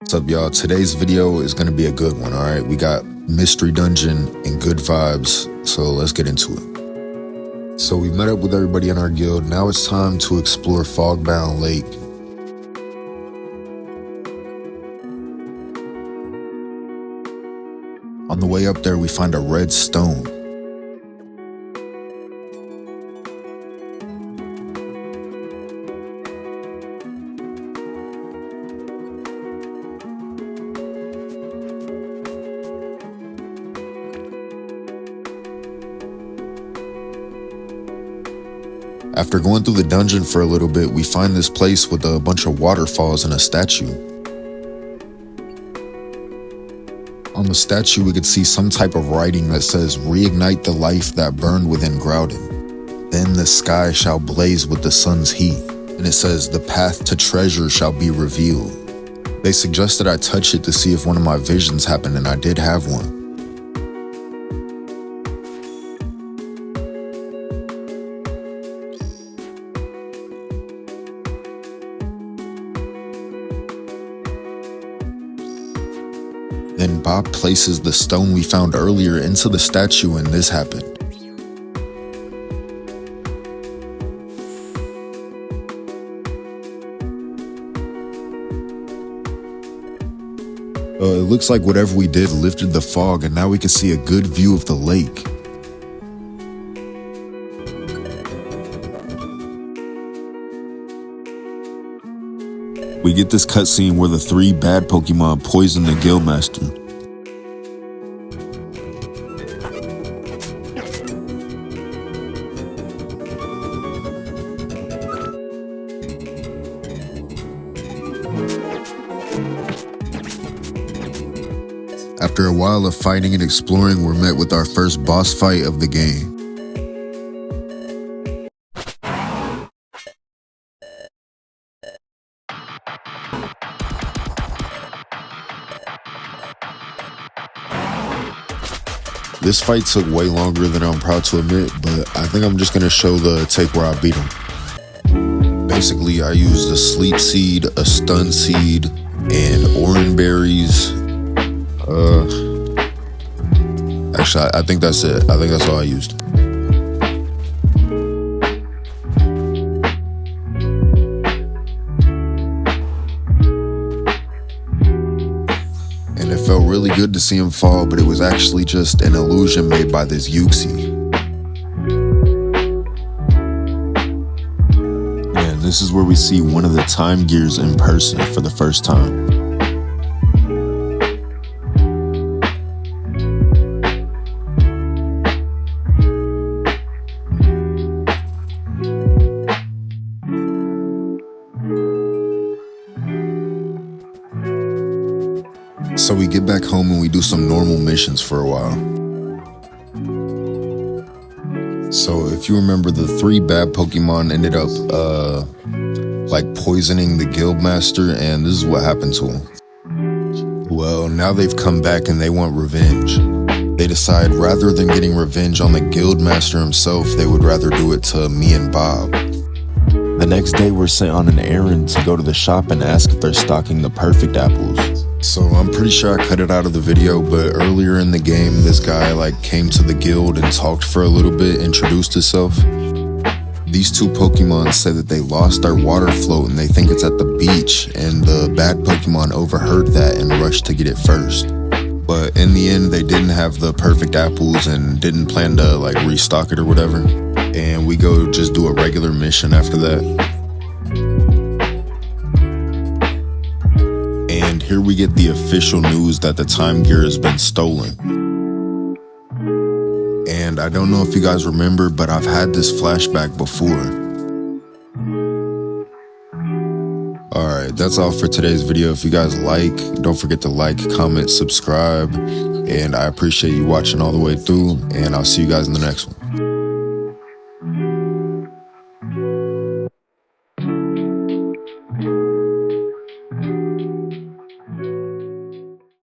What's up, y'all? Today's video is gonna be a good one, alright? We got Mystery Dungeon and good vibes, so let's get into it. So we met up with everybody in our guild. Now it's time to explore Fogbound Lake. On the way up there, we find a red stone. After going through the dungeon for a little bit, we find this place with a bunch of waterfalls and a statue. On the statue, we could see some type of writing that says, "Reignite the life that burned within Groudon. Then the sky shall blaze with the sun's heat." And it says, "The path to treasure shall be revealed." They suggested I touch it to see if one of my visions happened, and I did have one. Then Bob places the stone we found earlier into the statue, and this happened. It looks like whatever we did lifted the fog, and now we can see a good view of the lake. We get this cutscene where the 3 bad Pokemon poison the Guildmaster. After a while of fighting and exploring, we're met with our first boss fight of the game. This fight took way longer than I'm proud to admit, but I think I'm just gonna show the take where I beat him. Basically, I used a sleep seed, a stun seed, and orange berries. Actually, I think that's it. I think that's all I used. And it felt really good to see him fall, but it was actually just an illusion made by this Yuxi. And this is where we see one of the time gears in person for the first time. So we get back home and we do some normal missions for a while. So if you remember, the 3 bad Pokemon ended up like poisoning the Guildmaster, and this is what happened to him. Well, now they've come back and they want revenge. They decide rather than getting revenge on the Guildmaster himself, they would rather do it to me and Bob. The next day we're sent on an errand to go to the shop and ask if they're stocking the perfect apples. So I'm pretty sure I cut it out of the video, but earlier in the game, this guy came to the guild and talked for a little bit, introduced himself. These 2 Pokemon said that they lost their water float and they think it's at the beach, and the bad Pokemon overheard that and rushed to get it first. But in the end, they didn't have the perfect apples and didn't plan to restock it or whatever. And we go just do a regular mission after that. And here we get the official news that the time gear has been stolen. And I don't know if you guys remember, but I've had this flashback before. Alright, that's all for today's video. If you guys don't forget to like, comment, subscribe. And I appreciate you watching all the way through, and I'll see you guys in the next one.